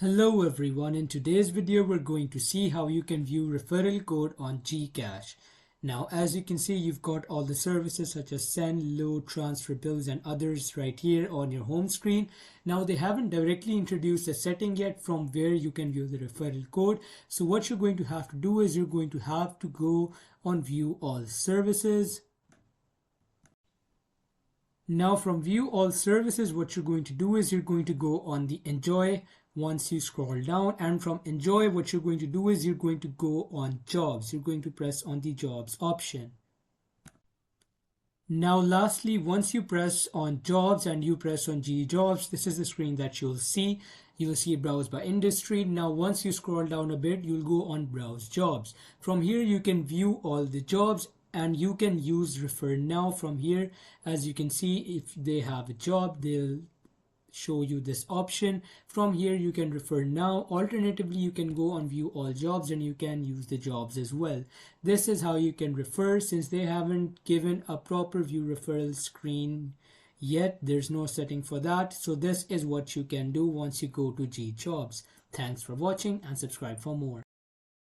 Hello everyone, in today's video we're going to see how you can view referral code on GCash. Now as you can see, you've got all the services such as send, load, transfer, bills and others right here on your home screen. Now they haven't directly introduced a setting yet from where you can view the referral code. So what you're going to have to do is you're going to have to go on view all services. Now from view all services, what you're going to do is you're going to go on the enjoy once you scroll down, and from enjoy what you're going to do is you're going to go on jobs. You're going to press on the jobs option. Now lastly, once you press on jobs and you press on G jobs, this is the screen that you'll see. You will see browse by industry. Now once you scroll down a bit, you'll go on browse jobs. From here you can view all the jobs and you can use refer now from here. As you can see, if they have a job, they'll show you this option. From here you can refer now. Alternatively, you can go on view all jobs and you can use the jobs as well. This is how you can refer. Since they haven't given a proper view referral screen yet, there's no setting for that. So this is what you can do once you go to G jobs. Thanks for watching and subscribe for more.